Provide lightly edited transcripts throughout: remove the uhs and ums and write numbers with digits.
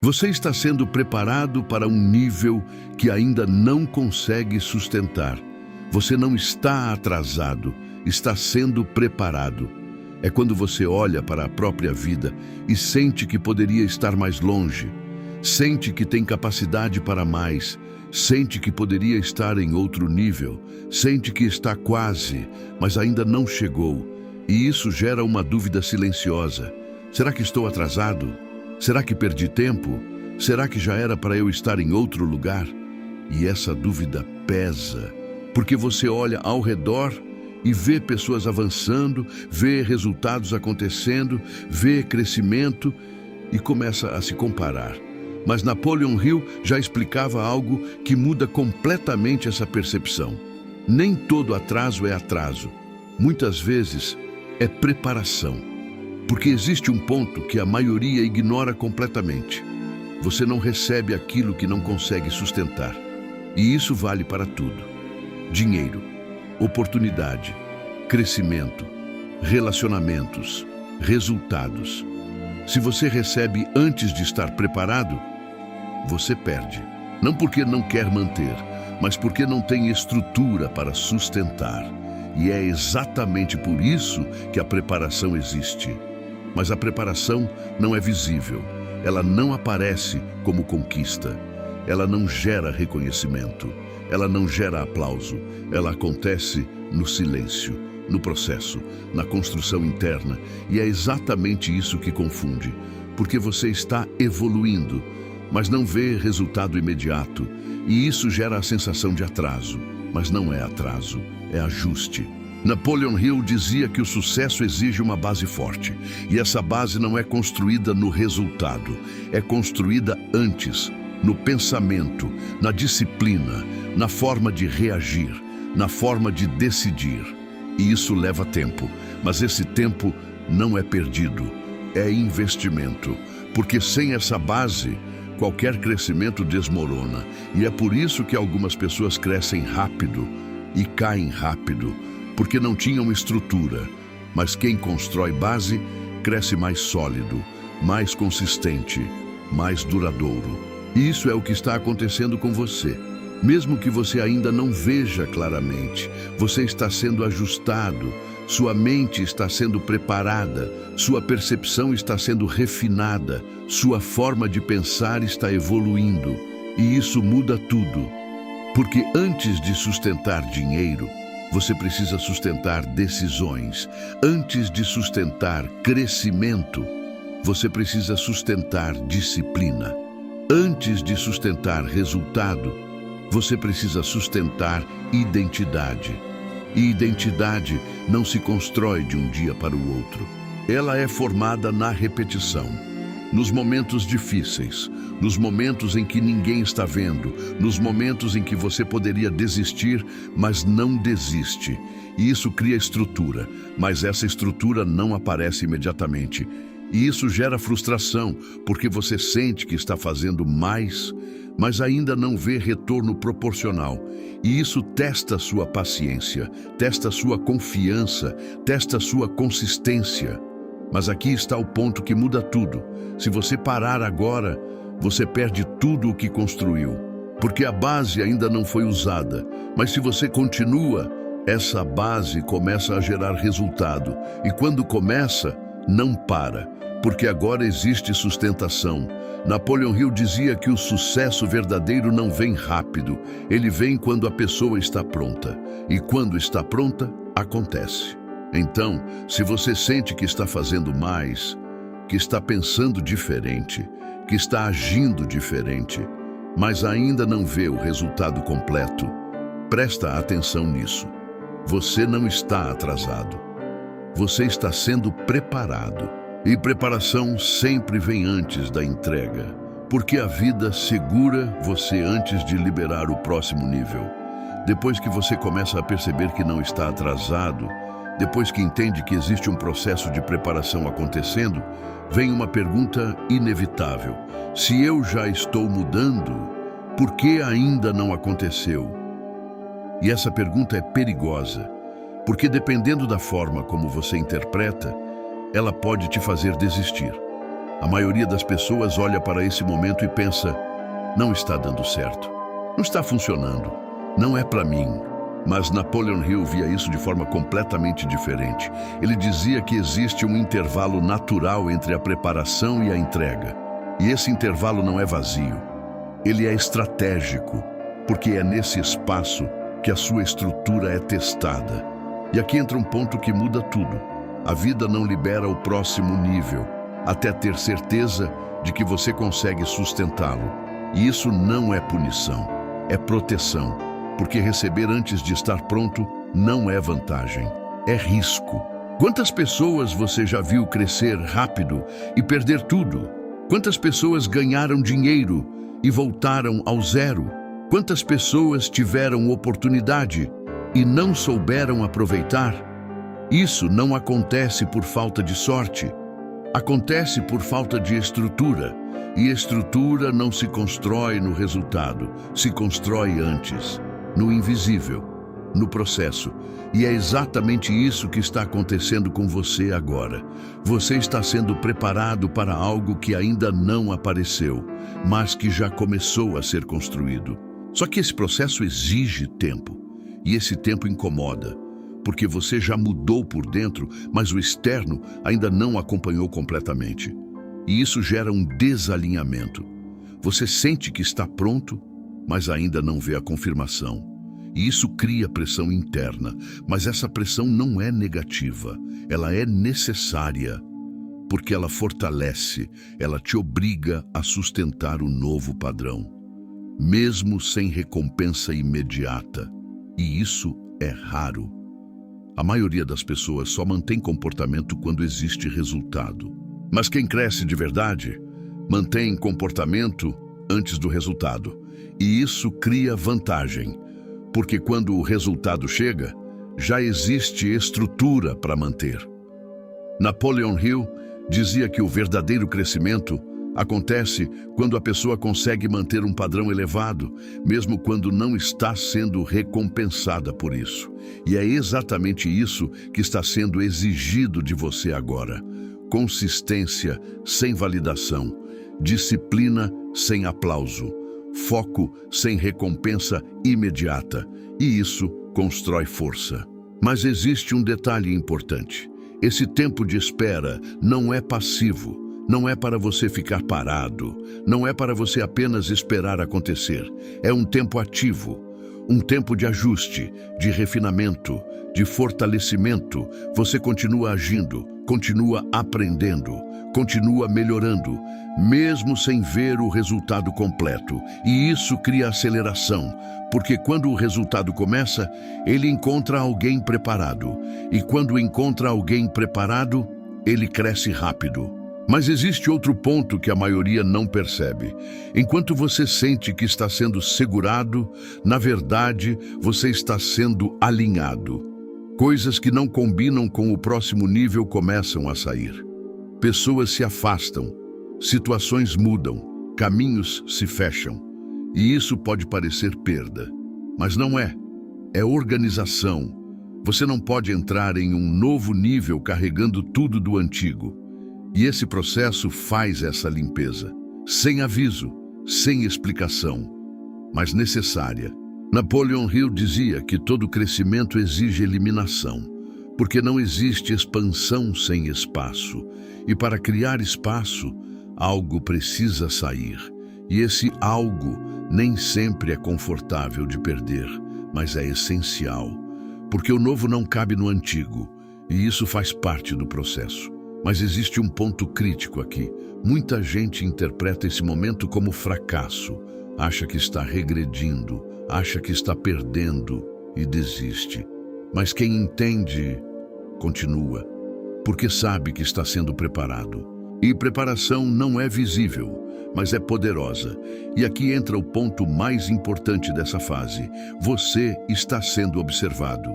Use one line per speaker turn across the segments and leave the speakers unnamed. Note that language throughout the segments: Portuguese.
Você está sendo preparado para um nível que ainda não consegue sustentar. Você não está atrasado, está sendo preparado. É quando você olha para a própria vida e sente que poderia estar mais longe, sente que tem capacidade para mais, sente que poderia estar em outro nível, sente que está quase, mas ainda não chegou. E isso gera uma dúvida silenciosa. Será que estou atrasado? Será que perdi tempo? Será que já era para eu estar em outro lugar? E essa dúvida pesa, porque você olha ao redor e vê pessoas avançando, vê resultados acontecendo, vê crescimento e começa a se comparar. Mas Napoleon Hill já explicava algo que muda completamente essa percepção. Nem todo atraso é atraso. Muitas vezes é preparação. Porque existe um ponto que a maioria ignora completamente. Você não recebe aquilo que não consegue sustentar. E isso vale para tudo. Dinheiro, oportunidade, crescimento, relacionamentos, resultados. Se você recebe antes de estar preparado, você perde. Não porque não quer manter, mas porque não tem estrutura para sustentar. E é exatamente por isso que a preparação existe. Mas a preparação não é visível, ela não aparece como conquista, ela não gera reconhecimento, ela não gera aplauso, ela acontece no silêncio, no processo, na construção interna, e é exatamente isso que confunde, porque você está evoluindo, mas não vê resultado imediato, e isso gera a sensação de atraso, mas não é atraso, é ajuste. Napoleon Hill dizia que o sucesso exige uma base forte, e essa base não é construída no resultado, é construída antes, no pensamento, na disciplina, na forma de reagir, na forma de decidir. E isso leva tempo, mas esse tempo não é perdido, é investimento, porque sem essa base, qualquer crescimento desmorona, e é por isso que algumas pessoas crescem rápido e caem rápido, porque não tinham estrutura, mas quem constrói base cresce mais sólido, mais consistente, mais duradouro. E isso é o que está acontecendo com você. Mesmo que você ainda não veja claramente, você está sendo ajustado, sua mente está sendo preparada, sua percepção está sendo refinada, sua forma de pensar está evoluindo. E isso muda tudo, porque antes de sustentar dinheiro, você precisa sustentar decisões. Antes de sustentar crescimento, você precisa sustentar disciplina. Antes de sustentar resultado, você precisa sustentar identidade. E identidade não se constrói de um dia para o outro. Ela é formada na repetição, nos momentos difíceis, nos momentos em que ninguém está vendo, nos momentos em que você poderia desistir, mas não desiste. E isso cria estrutura, mas essa estrutura não aparece imediatamente. E isso gera frustração, porque você sente que está fazendo mais, mas ainda não vê retorno proporcional. E isso testa sua paciência, testa sua confiança, testa sua consistência. Mas aqui está o ponto que muda tudo. Se você parar agora, você perde tudo o que construiu, porque a base ainda não foi usada. Mas se você continua, essa base começa a gerar resultado. E quando começa, não para, porque agora existe sustentação. Napoleon Hill dizia que o sucesso verdadeiro não vem rápido, ele vem quando a pessoa está pronta. E quando está pronta, acontece. Então, se você sente que está fazendo mais, que está pensando diferente, que está agindo diferente, mas ainda não vê o resultado completo, presta atenção nisso. Você não está atrasado. Você está sendo preparado. E preparação sempre vem antes da entrega, porque a vida segura você antes de liberar o próximo nível. Depois que você começa a perceber que não está atrasado, depois que entende que existe um processo de preparação acontecendo, vem uma pergunta inevitável. Se eu já estou mudando, por que ainda não aconteceu? E essa pergunta é perigosa, porque dependendo da forma como você interpreta, ela pode te fazer desistir. A maioria das pessoas olha para esse momento e pensa: não está dando certo, não está funcionando, não é para mim. Mas Napoleon Hill via isso de forma completamente diferente. Ele dizia que existe um intervalo natural entre a preparação e a entrega. E esse intervalo não é vazio, ele é estratégico, porque é nesse espaço que a sua estrutura é testada. E aqui entra um ponto que muda tudo. A vida não libera o próximo nível, até ter certeza de que você consegue sustentá-lo. E isso não é punição, é proteção, porque receber antes de estar pronto não é vantagem, é risco. Quantas pessoas você já viu crescer rápido e perder tudo? Quantas pessoas ganharam dinheiro e voltaram ao zero? Quantas pessoas tiveram oportunidade e não souberam aproveitar? Isso não acontece por falta de sorte, acontece por falta de estrutura. E estrutura não se constrói no resultado, se constrói antes, no invisível, no processo. E é exatamente isso que está acontecendo com você agora. Você está sendo preparado para algo que ainda não apareceu, mas que já começou a ser construído. Só que esse processo exige tempo, e esse tempo incomoda, porque você já mudou por dentro, mas o externo ainda não acompanhou completamente. E isso gera um desalinhamento. Você sente que está pronto, mas ainda não vê a confirmação. E isso cria pressão interna, mas essa pressão não é negativa, ela é necessária, porque ela fortalece, ela te obriga a sustentar o novo padrão, mesmo sem recompensa imediata. E isso é raro. A maioria das pessoas só mantém comportamento quando existe resultado. Mas quem cresce de verdade mantém comportamento antes do resultado. E isso cria vantagem, porque quando o resultado chega, já existe estrutura para manter. Napoleon Hill dizia que o verdadeiro crescimento acontece quando a pessoa consegue manter um padrão elevado, mesmo quando não está sendo recompensada por isso. E é exatamente isso que está sendo exigido de você agora. Consistência sem validação, disciplina sem aplauso, foco sem recompensa imediata, e isso constrói força. Mas existe um detalhe importante. Esse tempo de espera não é passivo, não é para você ficar parado, não é para você apenas esperar acontecer. É um tempo ativo, um tempo de ajuste, de refinamento, de fortalecimento. Você continua agindo, continua aprendendo, continua melhorando, mesmo sem ver o resultado completo. E isso cria aceleração, porque quando o resultado começa, ele encontra alguém preparado. E quando encontra alguém preparado, ele cresce rápido. Mas existe outro ponto que a maioria não percebe. Enquanto você sente que está sendo segurado, na verdade, você está sendo alinhado. Coisas que não combinam com o próximo nível começam a sair. Pessoas se afastam, situações mudam, caminhos se fecham. E isso pode parecer perda, mas não é. É organização. Você não pode entrar em um novo nível carregando tudo do antigo. E esse processo faz essa limpeza, sem aviso, sem explicação, mas necessária. Napoleon Hill dizia que todo crescimento exige eliminação, porque não existe expansão sem espaço. E para criar espaço, algo precisa sair. E esse algo nem sempre é confortável de perder, mas é essencial, porque o novo não cabe no antigo, e isso faz parte do processo. Mas existe um ponto crítico aqui. Muita gente interpreta esse momento como fracasso, acha que está regredindo, acha que está perdendo e desiste. Mas quem entende, continua, porque sabe que está sendo preparado. E preparação não é visível, mas é poderosa. E aqui entra o ponto mais importante dessa fase. Você está sendo observado,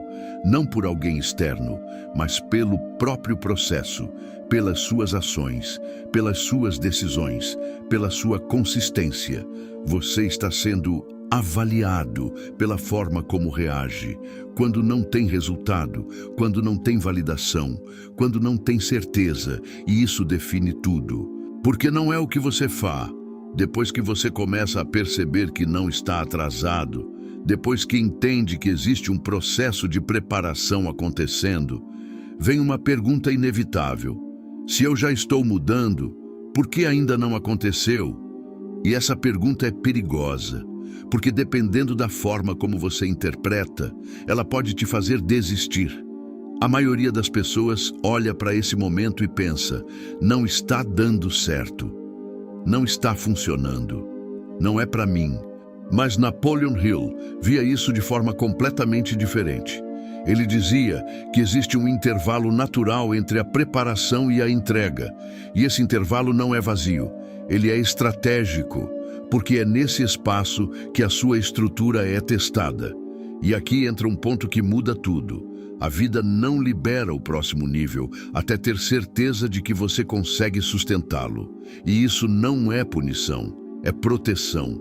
não por alguém externo, mas pelo próprio processo, pelas suas ações, pelas suas decisões, pela sua consistência. Você está sendo avaliado pela forma como reage, quando não tem resultado, quando não tem validação, quando não tem certeza, e isso define tudo. Porque não é o que você faz. Depois que você começa a perceber que não está atrasado, depois que entende que existe um processo de preparação acontecendo, vem uma pergunta inevitável. Se eu já estou mudando, por que ainda não aconteceu? E essa pergunta é perigosa, porque dependendo da forma como você interpreta, ela pode te fazer desistir. A maioria das pessoas olha para esse momento e pensa, não está dando certo, não está funcionando, não é para mim. Mas Napoleon Hill via isso de forma completamente diferente. Ele dizia que existe um intervalo natural entre a preparação e a entrega, e esse intervalo não é vazio, ele é estratégico, porque é nesse espaço que a sua estrutura é testada. E aqui entra um ponto que muda tudo. A vida não libera o próximo nível até ter certeza de que você consegue sustentá-lo. E isso não é punição, é proteção.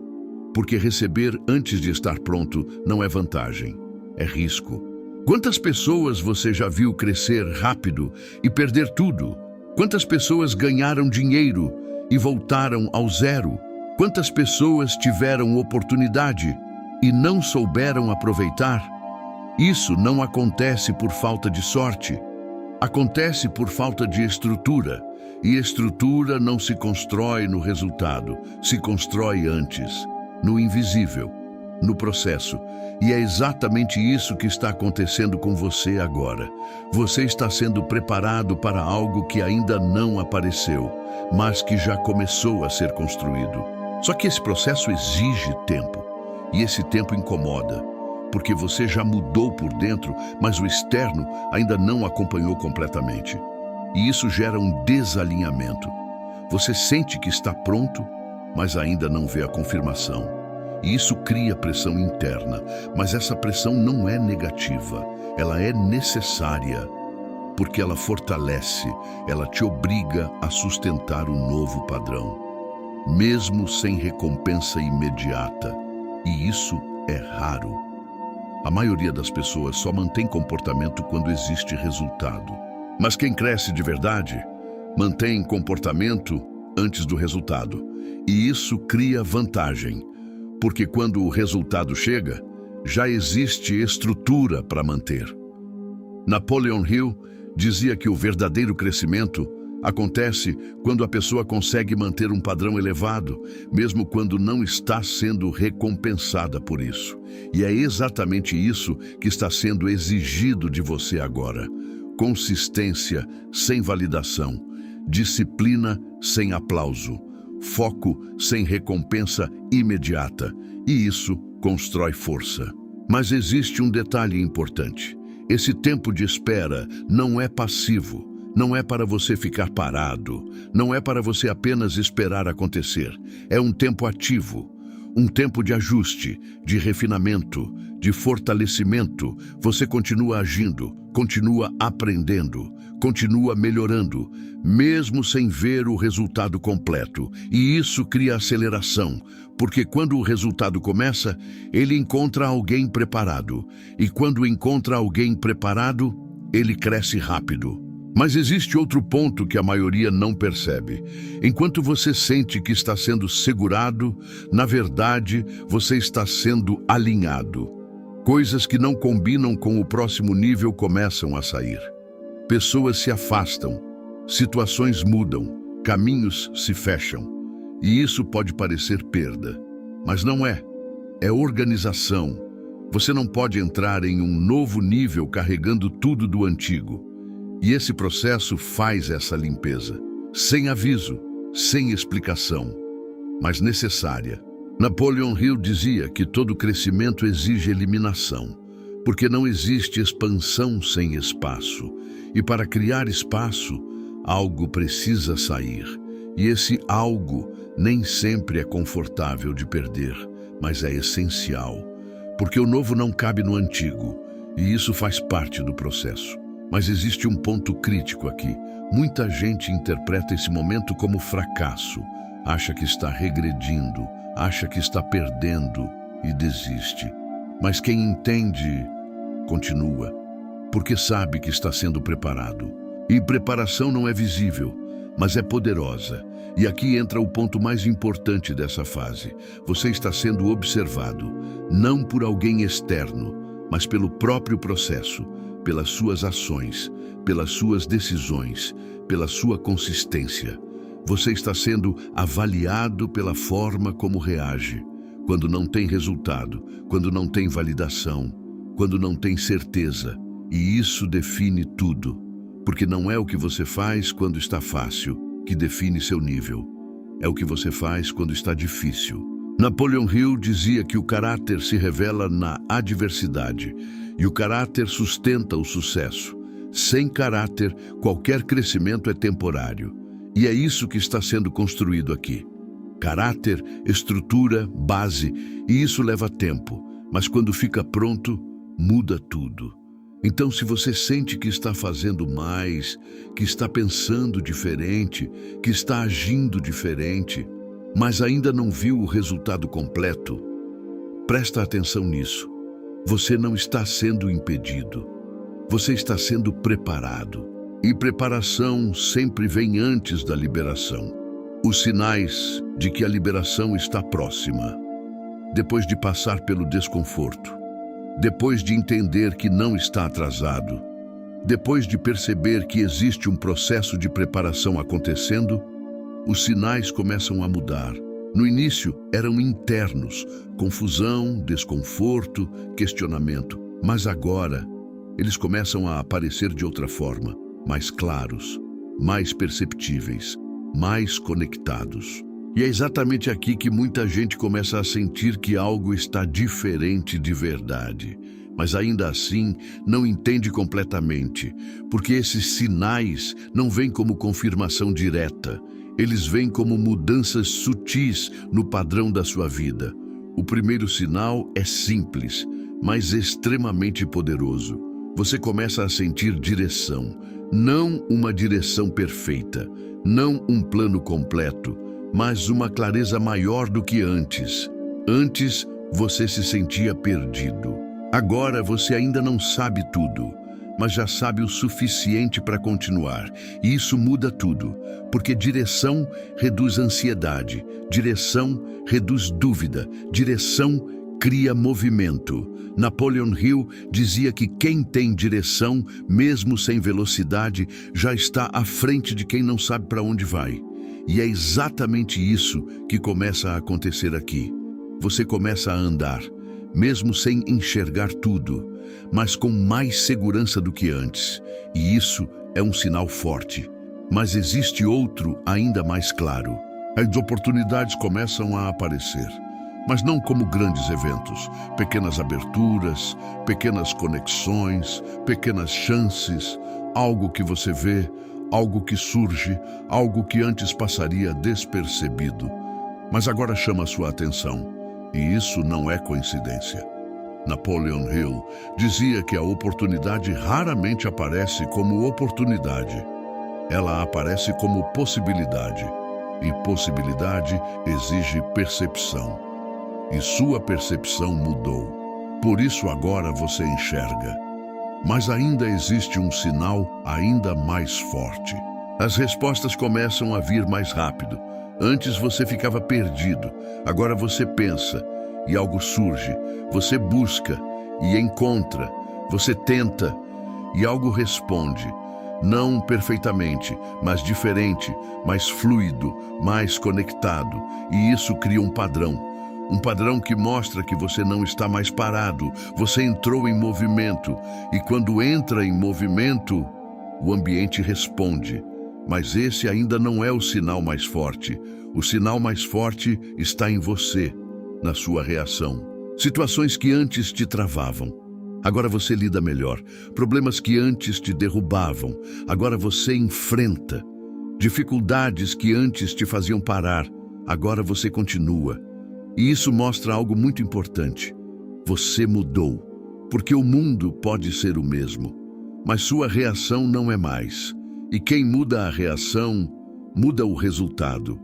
Porque receber antes de estar pronto não é vantagem, é risco. Quantas pessoas você já viu crescer rápido e perder tudo? Quantas pessoas ganharam dinheiro e voltaram ao zero? Quantas pessoas tiveram oportunidade e não souberam aproveitar? Isso não acontece por falta de sorte. Acontece por falta de estrutura. E estrutura não se constrói no resultado, se constrói antes, no invisível, no processo. E é exatamente isso que está acontecendo com você agora. Você está sendo preparado para algo que ainda não apareceu, mas que já começou a ser construído. Só que esse processo exige tempo, e esse tempo incomoda, porque você já mudou por dentro, mas o externo ainda não acompanhou completamente. E isso gera um desalinhamento. Você sente que está pronto, mas ainda não vê a confirmação. E isso cria pressão interna, mas essa pressão não é negativa, ela é necessária, porque ela fortalece, ela te obriga a sustentar um novo padrão, mesmo sem recompensa imediata. E isso é raro. A maioria das pessoas só mantém comportamento quando existe resultado. Mas quem cresce de verdade, mantém comportamento antes do resultado. E isso cria vantagem, porque quando o resultado chega, já existe estrutura para manter. Napoleon Hill dizia que o verdadeiro crescimento acontece quando a pessoa consegue manter um padrão elevado, mesmo quando não está sendo recompensada por isso. E é exatamente isso que está sendo exigido de você agora. Consistência sem validação, disciplina sem aplauso, foco sem recompensa imediata. E isso constrói força. Mas existe um detalhe importante. Esse tempo de espera não é passivo. Não é para você ficar parado, não é para você apenas esperar acontecer. É um tempo ativo, um tempo de ajuste, de refinamento, de fortalecimento. Você continua agindo, continua aprendendo, continua melhorando, mesmo sem ver o resultado completo. E isso cria aceleração, porque quando o resultado começa, ele encontra alguém preparado. E quando encontra alguém preparado, ele cresce rápido. Mas existe outro ponto que a maioria não percebe. Enquanto você sente que está sendo segurado, na verdade, você está sendo alinhado. Coisas que não combinam com o próximo nível começam a sair. Pessoas se afastam, situações mudam, caminhos se fecham. E isso pode parecer perda, mas não é. É organização. Você não pode entrar em um novo nível carregando tudo do antigo. E esse processo faz essa limpeza, sem aviso, sem explicação, mas necessária. Napoleon Hill dizia que todo crescimento exige eliminação, porque não existe expansão sem espaço. E para criar espaço, algo precisa sair. E esse algo nem sempre é confortável de perder, mas é essencial, porque o novo não cabe no antigo, e isso faz parte do processo. Mas existe um ponto crítico aqui. Muita gente interpreta esse momento como fracasso, acha que está regredindo, acha que está perdendo e desiste. Mas quem entende, continua, porque sabe que está sendo preparado. E preparação não é visível, mas é poderosa. E aqui entra o ponto mais importante dessa fase. Você está sendo observado, não por alguém externo, mas pelo próprio processo, pelas suas ações, pelas suas decisões, pela sua consistência. Você está sendo avaliado pela forma como reage, quando não tem resultado, quando não tem validação, quando não tem certeza. E isso define tudo, porque não é o que você faz quando está fácil que define seu nível. É o que você faz quando está difícil. Napoleon Hill dizia que o caráter se revela na adversidade e o caráter sustenta o sucesso. Sem caráter, qualquer crescimento é temporário. E é isso que está sendo construído aqui. Caráter, estrutura, base, e isso leva tempo, mas quando fica pronto, muda tudo. Então, se você sente que está fazendo mais, que está pensando diferente, que está agindo diferente, mas ainda não viu o resultado completo, presta atenção nisso. Você não está sendo impedido. Você está sendo preparado. E preparação sempre vem antes da liberação. Os sinais de que a liberação está próxima. Depois de passar pelo desconforto. Depois de entender que não está atrasado, depois de perceber que existe um processo de preparação acontecendo, os sinais começam a mudar. No início, eram internos, confusão, desconforto, questionamento. Mas agora, eles começam a aparecer de outra forma, mais claros, mais perceptíveis, mais conectados. E é exatamente aqui que muita gente começa a sentir que algo está diferente de verdade. Mas ainda assim, não entende completamente, porque esses sinais não vêm como confirmação direta. Eles vêm como mudanças sutis no padrão da sua vida. O primeiro sinal é simples, mas extremamente poderoso. Você começa a sentir direção, não uma direção perfeita, não um plano completo, mas uma clareza maior do que antes. Antes, você se sentia perdido. Agora, você ainda não sabe tudo, mas já sabe o suficiente para continuar. E isso muda tudo, porque direção reduz ansiedade, direção reduz dúvida, direção cria movimento. Napoleon Hill dizia que quem tem direção, mesmo sem velocidade, já está à frente de quem não sabe para onde vai. E é exatamente isso que começa a acontecer aqui. Você começa a andar, mesmo sem enxergar tudo, mas com mais segurança do que antes. E isso é um sinal forte. Mas existe outro ainda mais claro. As oportunidades começam a aparecer, mas não como grandes eventos, pequenas aberturas, pequenas conexões, pequenas chances, algo que você vê, algo que surge, algo que antes passaria despercebido, mas agora chama sua atenção. E isso não é coincidência. Napoleon Hill dizia que a oportunidade raramente aparece como oportunidade. Ela aparece como possibilidade. E possibilidade exige percepção. E sua percepção mudou. Por isso agora você enxerga. Mas ainda existe um sinal ainda mais forte. As respostas começam a vir mais rápido. Antes você ficava perdido, agora você pensa e algo surge. Você busca e encontra, você tenta e algo responde. Não perfeitamente, mas diferente, mais fluido, mais conectado. E isso cria um padrão. Um padrão que mostra que você não está mais parado, você entrou em movimento. E quando entra em movimento, o ambiente responde. Mas esse ainda não é o sinal mais forte. O sinal mais forte está em você, na sua reação. Situações que antes te travavam, agora você lida melhor. Problemas que antes te derrubavam, agora você enfrenta. Dificuldades que antes te faziam parar, agora você continua. E isso mostra algo muito importante. Você mudou, porque o mundo pode ser o mesmo, mas sua reação não é mais. E quem muda a reação, muda o resultado.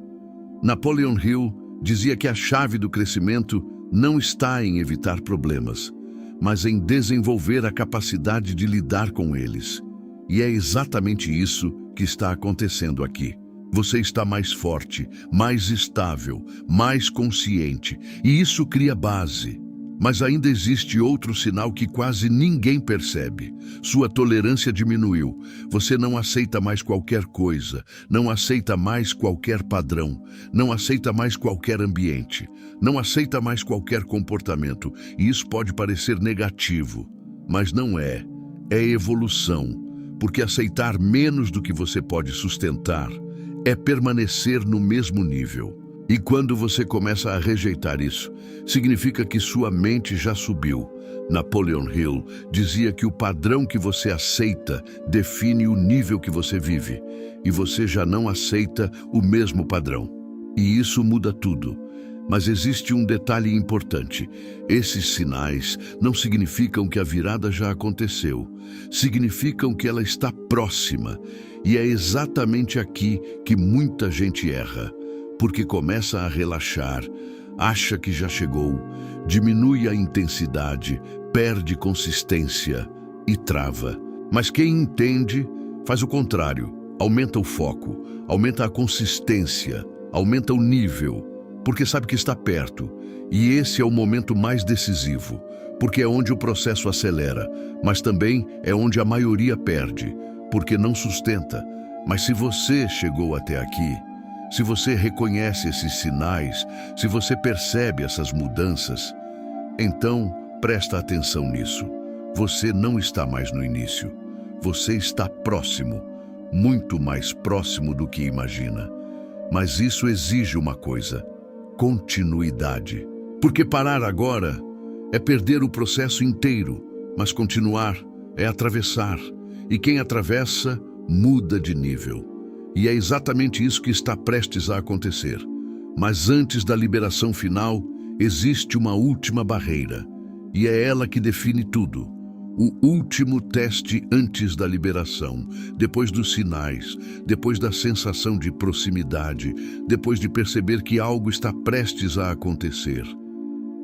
Napoleon Hill dizia que a chave do crescimento não está em evitar problemas, mas em desenvolver a capacidade de lidar com eles. E é exatamente isso que está acontecendo aqui. Você está mais forte, mais estável, mais consciente, e isso cria base. Mas ainda existe outro sinal que quase ninguém percebe. Sua tolerância diminuiu. Você não aceita mais qualquer coisa, não aceita mais qualquer padrão, não aceita mais qualquer ambiente, não aceita mais qualquer comportamento. E isso pode parecer negativo, mas não é. É evolução, porque aceitar menos do que você pode sustentar é permanecer no mesmo nível. E quando você começa a rejeitar isso, significa que sua mente já subiu. Napoleon Hill dizia que o padrão que você aceita define o nível que você vive, e você já não aceita o mesmo padrão. E isso muda tudo. Mas existe um detalhe importante. Esses sinais não significam que a virada já aconteceu. Significam que ela está próxima. E é exatamente aqui que muita gente erra. Porque começa a relaxar, acha que já chegou, diminui a intensidade, perde consistência e trava. Mas quem entende faz o contrário, aumenta o foco, aumenta a consistência, aumenta o nível, porque sabe que está perto. E esse é o momento mais decisivo, porque é onde o processo acelera, mas também é onde a maioria perde, porque não sustenta. Mas se você chegou até aqui, se você reconhece esses sinais, se você percebe essas mudanças, então presta atenção nisso. Você não está mais no início. Você está próximo, muito mais próximo do que imagina. Mas isso exige uma coisa: continuidade. Porque parar agora é perder o processo inteiro, mas continuar é atravessar. E quem atravessa muda de nível. E é exatamente isso que está prestes a acontecer. Mas antes da liberação final, existe uma última barreira. E é ela que define tudo. O último teste antes da liberação, depois dos sinais, depois da sensação de proximidade, depois de perceber que algo está prestes a acontecer.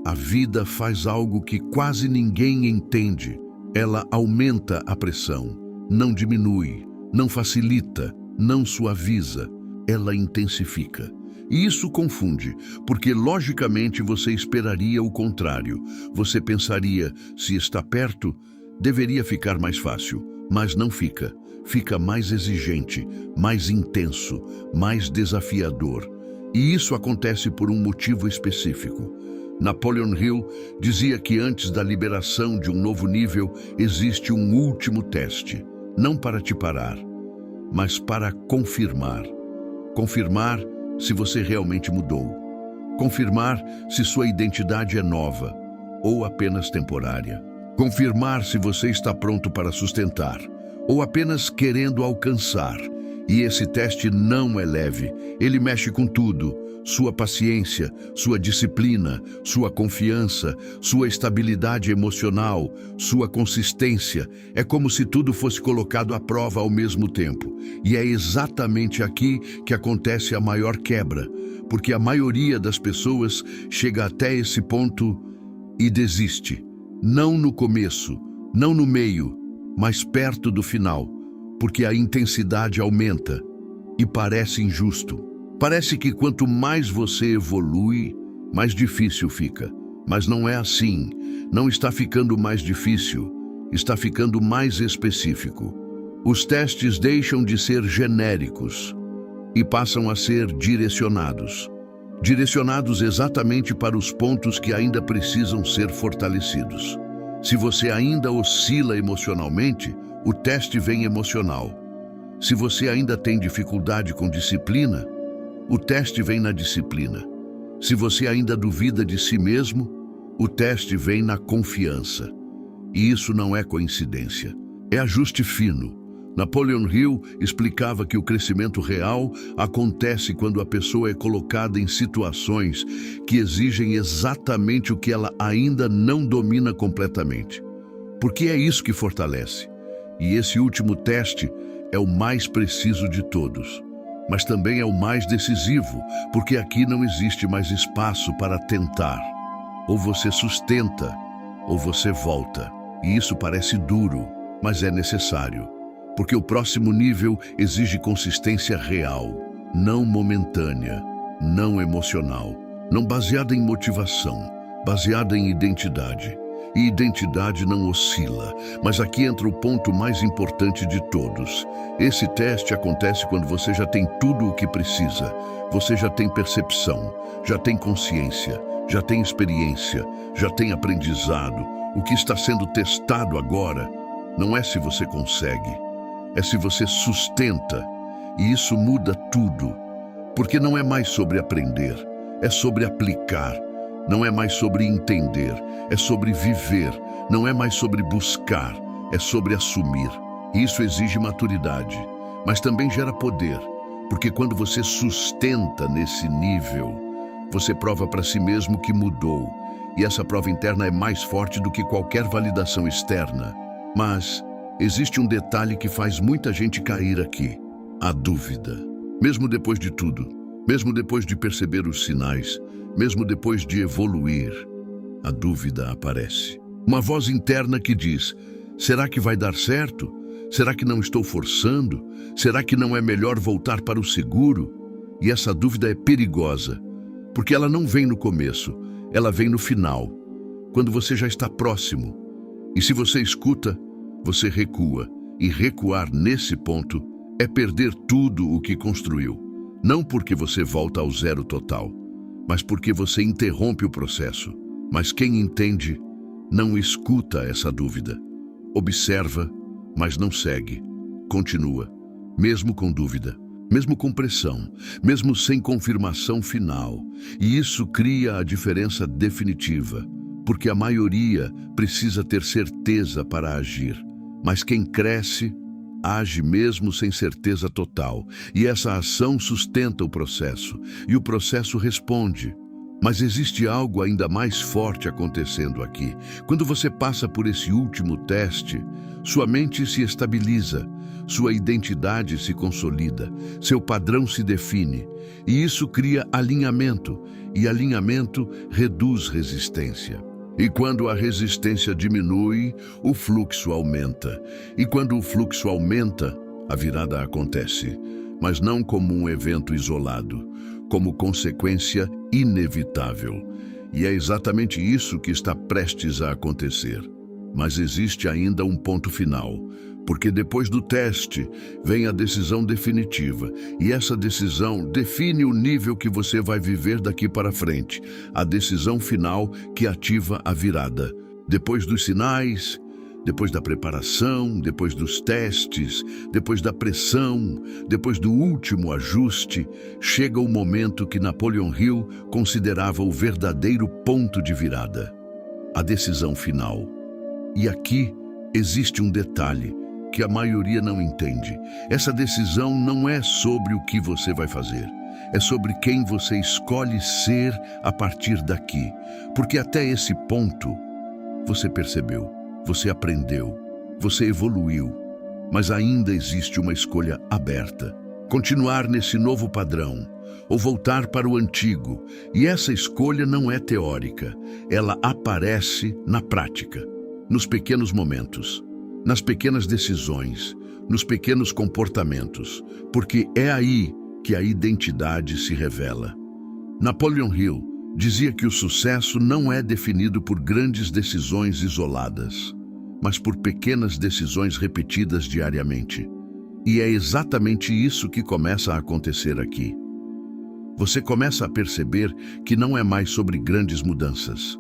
A vida faz algo que quase ninguém entende. Ela aumenta a pressão, não diminui, não facilita, não suaviza, ela intensifica. E isso confunde, porque logicamente você esperaria o contrário. Você pensaria, se está perto, deveria ficar mais fácil, mas não fica. Fica mais exigente, mais intenso, mais desafiador. E isso acontece por um motivo específico. Napoleon Hill dizia que antes da liberação de um novo nível, existe um último teste, não para te parar, mas para confirmar. Confirmar se você realmente mudou. Confirmar se sua identidade é nova ou apenas temporária. Confirmar se você está pronto para sustentar ou apenas querendo alcançar. E esse teste não é leve. Ele mexe com tudo. Sua paciência, sua disciplina, sua confiança, sua estabilidade emocional, sua consistência. É como se tudo fosse colocado à prova ao mesmo tempo. E é exatamente aqui que acontece a maior quebra, porque a maioria das pessoas chega até esse ponto e desiste. Não no começo, não no meio, mas perto do final, porque a intensidade aumenta e parece injusto. Parece que quanto mais você evolui, mais difícil fica. Mas não é assim. Não está ficando mais difícil, está ficando mais específico. Os testes deixam de ser genéricos e passam a ser direcionados. Direcionados exatamente para os pontos que ainda precisam ser fortalecidos. Se você ainda oscila emocionalmente, o teste vem emocional. Se você ainda tem dificuldade com disciplina, o teste vem na disciplina. Se você ainda duvida de si mesmo, o teste vem na confiança. E isso não é coincidência. É ajuste fino. Napoleon Hill explicava que o crescimento real acontece quando a pessoa é colocada em situações que exigem exatamente o que ela ainda não domina completamente. Porque é isso que fortalece. E esse último teste é o mais preciso de todos. Mas também é o mais decisivo, porque aqui não existe mais espaço para tentar. Ou você sustenta, ou você volta. E isso parece duro, mas é necessário. Porque o próximo nível exige consistência real. não momentânea, não emocional, não baseada em motivação, baseada em identidade. E identidade não oscila, mas aqui entra o ponto mais importante de todos. Esse teste acontece quando você já tem tudo o que precisa. Você já tem percepção, já tem consciência, já tem experiência, já tem aprendizado. O que está sendo testado agora não é se você consegue, é se você sustenta. E isso muda tudo, porque não é mais sobre aprender, é sobre aplicar. Não é mais sobre entender, é sobre viver. Não é mais sobre buscar, é sobre assumir. Isso exige maturidade, mas também gera poder, porque quando você sustenta nesse nível, você prova para si mesmo que mudou, e essa prova interna é mais forte do que qualquer validação externa. Mas existe um detalhe que faz muita gente cair aqui: a dúvida. Mesmo depois de tudo, mesmo depois de perceber os sinais, mesmo depois de evoluir, a dúvida aparece. Uma voz interna que diz: será que vai dar certo? Será que não estou forçando? Será que não é melhor voltar para o seguro? E essa dúvida é perigosa, porque ela não vem no começo, ela vem no final, quando você já está próximo. E se você escuta, você recua. E recuar nesse ponto é perder tudo o que construiu. Não porque você volta ao zero total, mas porque você interrompe o processo. Mas quem entende, não escuta essa dúvida. Observa, mas não segue. Continua, mesmo com dúvida, mesmo com pressão, mesmo sem confirmação final. E isso cria a diferença definitiva, porque a maioria precisa ter certeza para agir. Mas quem cresce, age mesmo sem certeza total, e essa ação sustenta o processo, e o processo responde. Mas existe algo ainda mais forte acontecendo aqui. Quando você passa por esse último teste, sua mente se estabiliza, sua identidade se consolida, seu padrão se define, e isso cria alinhamento, e alinhamento reduz resistência. E quando a resistência diminui, o fluxo aumenta. E quando o fluxo aumenta, a virada acontece, mas não como um evento isolado, como consequência inevitável. E é exatamente isso que está prestes a acontecer. Mas existe ainda um ponto final, porque depois do teste vem a decisão definitiva, e essa decisão define o nível que você vai viver daqui para frente, a decisão final que ativa a virada. Depois dos sinais, depois da preparação, depois dos testes, depois da pressão, depois do último ajuste, chega o momento que Napoleon Hill considerava o verdadeiro ponto de virada, a decisão final. E aqui existe um detalhe que a maioria não entende. Essa decisão não é sobre o que você vai fazer, é sobre quem você escolhe ser a partir daqui. Porque até esse ponto, você percebeu, você aprendeu, você evoluiu, mas ainda existe uma escolha aberta. Continuar nesse novo padrão, ou voltar para o antigo. E essa escolha não é teórica, ela aparece na prática, nos pequenos momentos, nas pequenas decisões, nos pequenos comportamentos, porque é aí que a identidade se revela. Napoleon Hill dizia que o sucesso não é definido por grandes decisões isoladas, mas por pequenas decisões repetidas diariamente. E é exatamente isso que começa a acontecer aqui. Você começa a perceber que não é mais sobre grandes mudanças,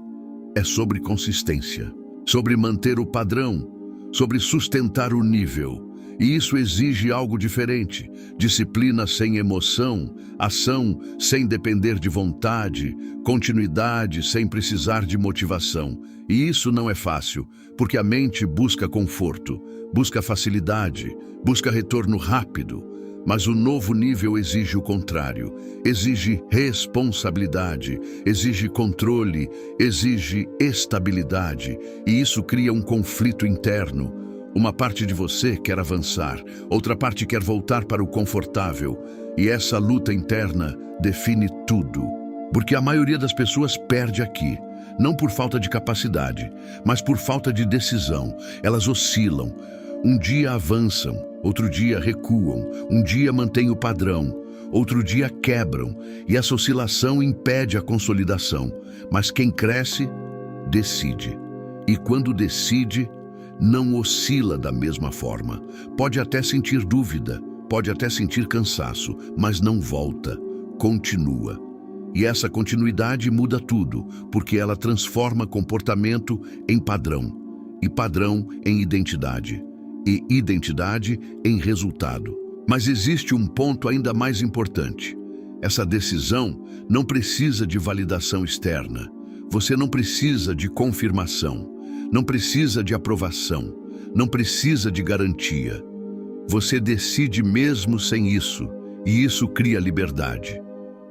é sobre consistência, sobre manter o padrão, sobre sustentar o nível. E isso exige algo diferente: disciplina sem emoção, ação sem depender de vontade, continuidade sem precisar de motivação. E isso não é fácil, porque a mente busca conforto, busca facilidade, busca retorno rápido. Mas o novo nível exige o contrário, exige responsabilidade, exige controle, exige estabilidade, e isso cria um conflito interno. Uma parte de você quer avançar, outra parte quer voltar para o confortável, e essa luta interna define tudo. Porque a maioria das pessoas perde aqui, não por falta de capacidade, mas por falta de decisão. Elas oscilam. Um dia avançam, outro dia recuam, um dia mantêm o padrão, outro dia quebram, e essa oscilação impede a consolidação. Mas quem cresce, decide. E quando decide, não oscila da mesma forma. Pode até sentir dúvida, pode até sentir cansaço, mas não volta, continua. E essa continuidade muda tudo, porque ela transforma comportamento em padrão, e padrão em identidade, e identidade em resultado. Mas existe um ponto ainda mais importante. Essa decisão não precisa de validação externa. Você não precisa de confirmação, não precisa de aprovação, não precisa de garantia. Você decide mesmo sem isso, e isso cria liberdade.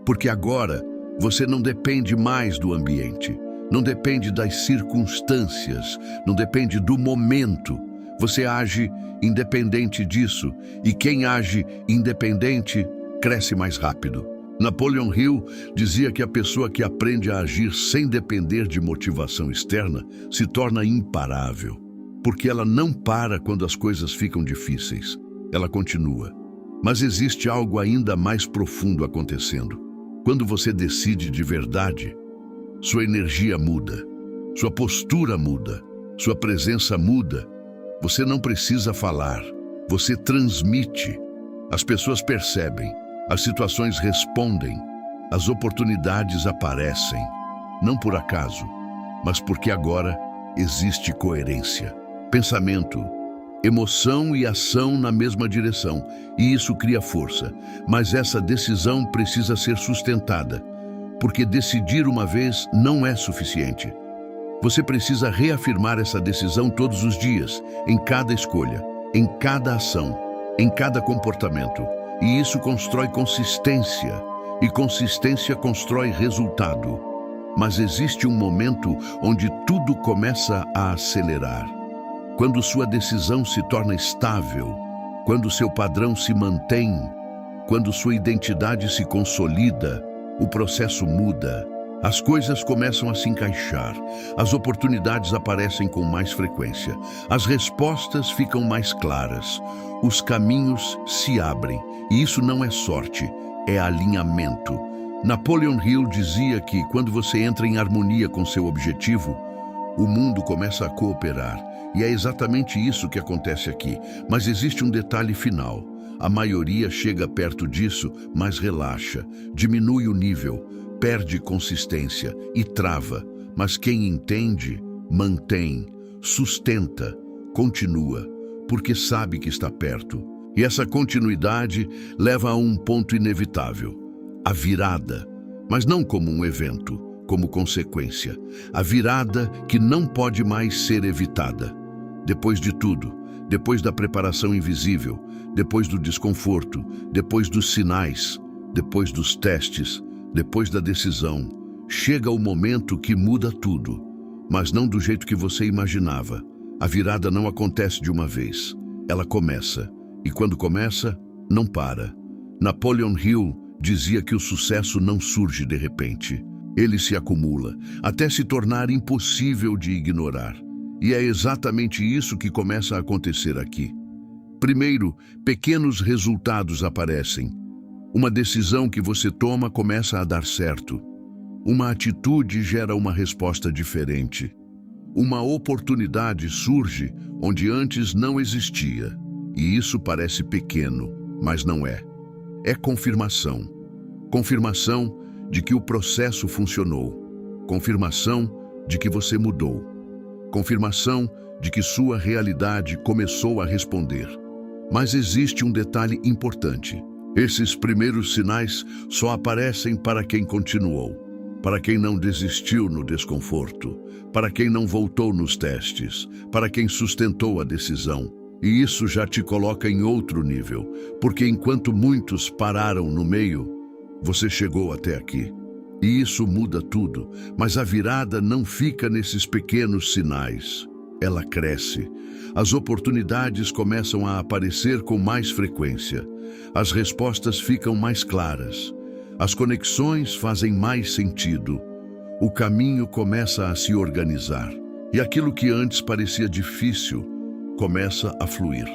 Porque agora você não depende mais do ambiente, não depende das circunstâncias, não depende do momento. Você age independente disso, e quem age independente cresce mais rápido. Napoleon Hill dizia que a pessoa que aprende a agir sem depender de motivação externa se torna imparável, porque ela não para quando as coisas ficam difíceis, ela continua. Mas existe algo ainda mais profundo acontecendo. Quando você decide de verdade, sua energia muda, sua postura muda, sua presença muda. Você não precisa falar, você transmite. As pessoas percebem, as situações respondem, as oportunidades aparecem, não por acaso, mas porque agora existe coerência. Pensamento, emoção e ação na mesma direção, e isso cria força. Mas essa decisão precisa ser sustentada, porque decidir uma vez não é suficiente. Você precisa reafirmar essa decisão todos os dias, em cada escolha, em cada ação, em cada comportamento. E isso constrói consistência, e consistência constrói resultado. Mas existe um momento onde tudo começa a acelerar. Quando sua decisão se torna estável, quando seu padrão se mantém, quando sua identidade se consolida, o processo muda. As coisas começam a se encaixar, as oportunidades aparecem com mais frequência, as respostas ficam mais claras, os caminhos se abrem, e isso não é sorte, é alinhamento. Napoleon Hill dizia que quando você entra em harmonia com seu objetivo, o mundo começa a cooperar, e é exatamente isso que acontece aqui. Mas existe um detalhe final. A maioria chega perto disso, mas relaxa, diminui o nível, perde consistência e trava. Mas quem entende, mantém, sustenta, continua, porque sabe que está perto. E essa continuidade leva a um ponto inevitável, a virada, mas não como um evento, como consequência. A virada que não pode mais ser evitada. Depois de tudo, depois da preparação invisível, depois do desconforto, depois dos sinais, depois dos testes, depois da decisão, chega o momento que muda tudo, mas não do jeito que você imaginava. A virada não acontece de uma vez, ela começa, e quando começa, não para. Napoleon Hill dizia que o sucesso não surge de repente. Ele se acumula, até se tornar impossível de ignorar. E é exatamente isso que começa a acontecer aqui. Primeiro, pequenos resultados aparecem. Uma decisão que você toma começa a dar certo. Uma atitude gera uma resposta diferente. Uma oportunidade surge onde antes não existia. E isso parece pequeno, mas não é. É confirmação. Confirmação de que o processo funcionou. Confirmação de que você mudou. Confirmação de que sua realidade começou a responder. Mas existe um detalhe importante. Esses primeiros sinais só aparecem para quem continuou, para quem não desistiu no desconforto, para quem não voltou nos testes, para quem sustentou a decisão. E isso já te coloca em outro nível, porque enquanto muitos pararam no meio, você chegou até aqui. E isso muda tudo, mas a virada não fica nesses pequenos sinais. Ela cresce. As oportunidades começam a aparecer com mais frequência. As respostas ficam mais claras. As conexões fazem mais sentido. O caminho começa a se organizar. E aquilo que antes parecia difícil começa a fluir.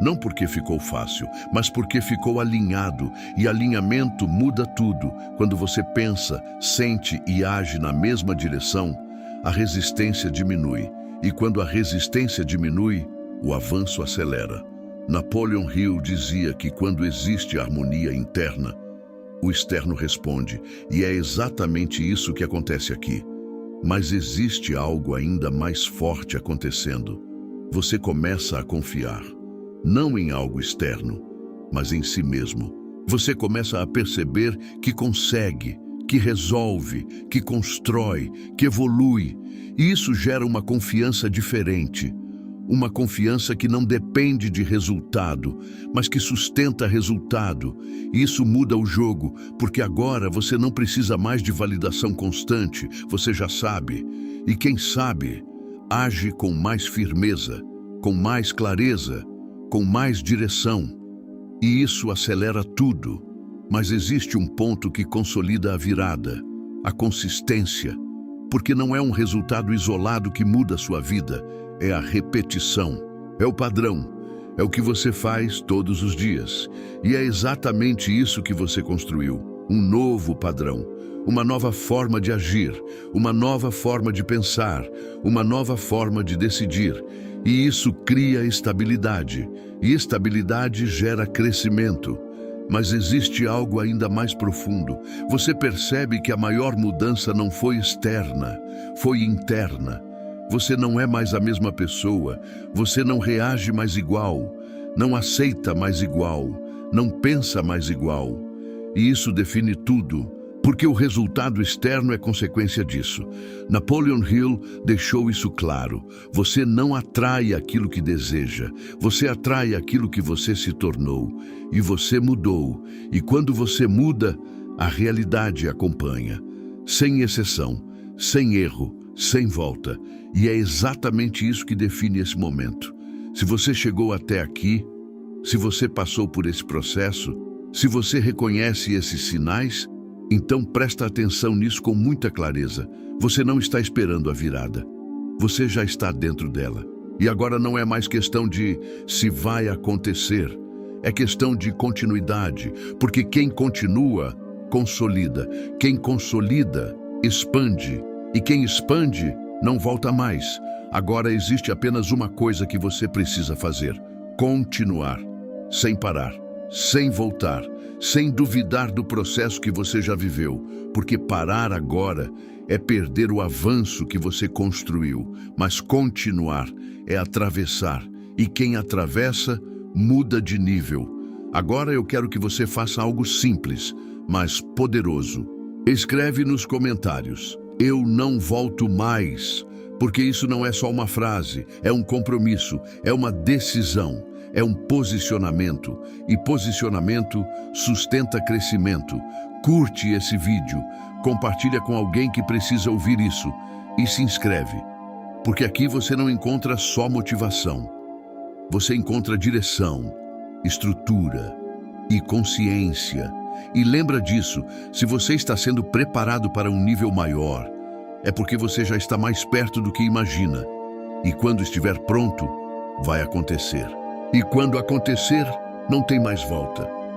Não porque ficou fácil, mas porque ficou alinhado, e alinhamento muda tudo. Quando você pensa, sente e age na mesma direção, a resistência diminui. E quando a resistência diminui, o avanço acelera. Napoleon Hill dizia que quando existe harmonia interna, o externo responde, e é exatamente isso que acontece aqui. Mas existe algo ainda mais forte acontecendo. Você começa a confiar, não em algo externo, mas em si mesmo. Você começa a perceber que consegue, que resolve, que constrói, que evolui. E isso gera uma confiança diferente. Uma confiança que não depende de resultado, mas que sustenta resultado. E isso muda o jogo, porque agora você não precisa mais de validação constante, você já sabe. E quem sabe, age com mais firmeza, com mais clareza, com mais direção. E isso acelera tudo. Mas existe um ponto que consolida a virada, a consistência, porque não é um resultado isolado que muda a sua vida, é a repetição, é o padrão, é o que você faz todos os dias. E é exatamente isso que você construiu, um novo padrão, uma nova forma de agir, uma nova forma de pensar, uma nova forma de decidir. E isso cria estabilidade, e estabilidade gera crescimento. Mas existe algo ainda mais profundo. Você percebe que a maior mudança não foi externa, foi interna. Você não é mais a mesma pessoa, você não reage mais igual, não aceita mais igual, não pensa mais igual. E isso define tudo, porque o resultado externo é consequência disso. Napoleon Hill deixou isso claro. Você não atrai aquilo que deseja, você atrai aquilo que você se tornou. E você mudou, e quando você muda, a realidade acompanha, sem exceção, sem erro, sem volta. E é exatamente isso que define esse momento. Se você chegou até aqui, se você passou por esse processo, se você reconhece esses sinais, então presta atenção nisso com muita clareza. Você não está esperando a virada. Você já está dentro dela. E agora não é mais questão de se vai acontecer. É questão de continuidade, porque quem continua, consolida. Quem consolida, expande. E quem expande, não volta mais. Agora existe apenas uma coisa que você precisa fazer: continuar, sem parar, sem voltar, sem duvidar do processo que você já viveu, porque parar agora é perder o avanço que você construiu, mas continuar é atravessar, e quem atravessa muda de nível. Agora eu quero que você faça algo simples, mas poderoso. Escreve nos comentários: eu não volto mais, porque isso não é só uma frase, é um compromisso, é uma decisão, é um posicionamento, e posicionamento sustenta crescimento. Curte esse vídeo, compartilha com alguém que precisa ouvir isso e se inscreve, porque aqui você não encontra só motivação, você encontra direção, estrutura e consciência. E lembra disso, se você está sendo preparado para um nível maior, é porque você já está mais perto do que imagina. E quando estiver pronto, vai acontecer. E quando acontecer, não tem mais volta.